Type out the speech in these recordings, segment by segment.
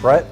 Brett,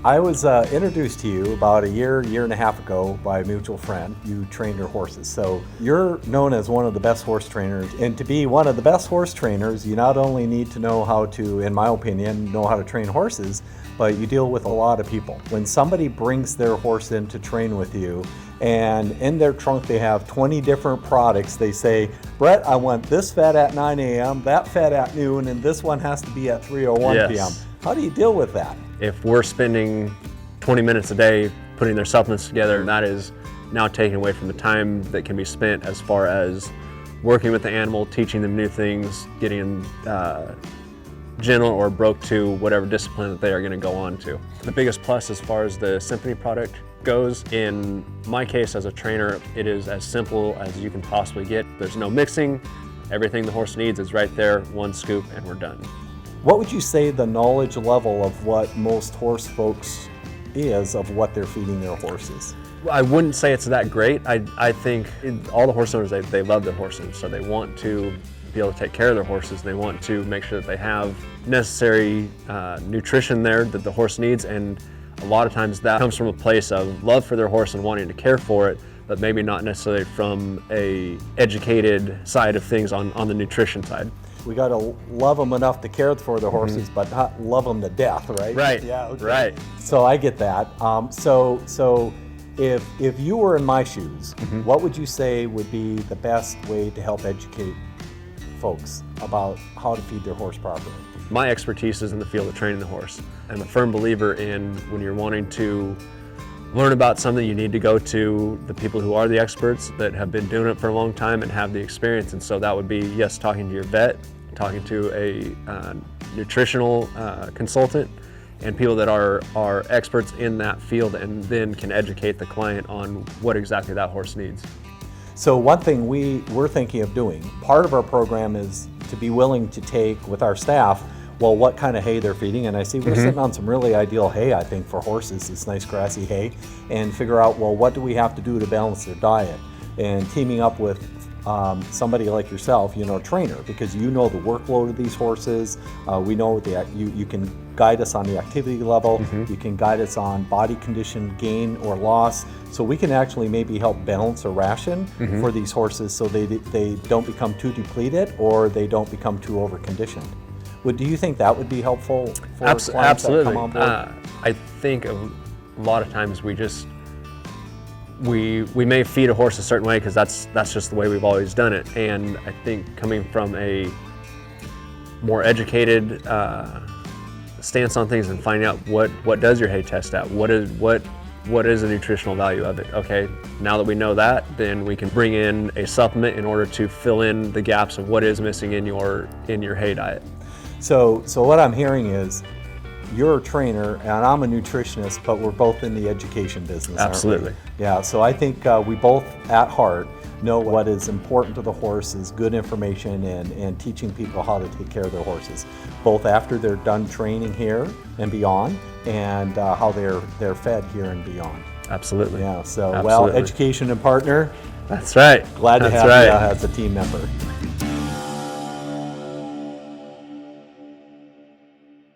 I was introduced to you about a year and a half ago by a mutual friend. You trained her horses. So you're known as one of the best horse trainers. And to be one of the best horse trainers, you not only need to know how to, in my opinion, know how to train horses, but you deal with a lot of people. When somebody brings their horse in to train with you, and in their trunk they have 20 different products, they say, Brett, I want this fed at 9 a.m., that fed at noon, and this one has to be at 3:01 p.m. How do you deal with that? If we're spending 20 minutes a day putting their supplements together, that is now taken away from the time that can be spent as far as working with the animal, teaching them new things, getting gentle or broke to whatever discipline that they are going to go on to. The biggest plus as far as the Symphony product goes, in my case as a trainer, it is as simple as you can possibly get. There's no mixing. Everything the horse needs is right there, one scoop, and we're done. What would you say the knowledge level of what most horse folks is of what they're feeding their horses? I wouldn't say it's that great. I think all the horse owners, they love their horses, so they want to be able to take care of their horses. They want to make sure that they have necessary nutrition there that the horse needs, and a lot of times that comes from a place of love for their horse and wanting to care for it, but maybe not necessarily from a educated side of things on the nutrition side. We got to love them enough to care for the horses, but not love them to death, right? Right. Yeah. Okay. Right. So I get that. So if you were in my shoes, what would you say would be the best way to help educate folks about how to feed their horse properly? My expertise is in the field of training the horse. I'm a firm believer in when you're wanting to learn about something, you need to go to the people who are the experts that have been doing it for a long time and have the experience. And so that would be, yes, talking to your vet, talking to a nutritional consultant, and people that are experts in that field, and then can educate the client on what exactly that horse needs. So one thing we're thinking of doing, part of our program is to be willing to take with our staff, well, what kind of hay they're feeding, and I see we're sitting on some really ideal hay, I think, for horses, this nice grassy hay, and figure out, well, what do we have to do to balance their diet? And teaming up with somebody like yourself, trainer, because you know the workload of these horses. We know that you can guide us on the activity level, you can guide us on body condition gain or loss, so we can actually maybe help balance a ration for these horses so they don't become too depleted or they don't become too overconditioned. Do you think that would be helpful for clients that come on board? I think a lot of times we may feed a horse a certain way because that's just the way we've always done it. And I think coming from a more educated stance on things and finding out what does your hay test at, what is the nutritional value of it. Okay, now that we know that, then we can bring in a supplement in order to fill in the gaps of what is missing in your hay diet. So what I'm hearing is you're a trainer and I'm a nutritionist, but we're both in the education business. Absolutely. Aren't we? Yeah, so I think we both at heart know what is important to the horse is good information and teaching people how to take care of their horses, both after they're done training here and beyond, and how they're fed here and beyond. Absolutely. Yeah, so Absolutely. Well, education and partner. That's right. Glad to have you as a team member.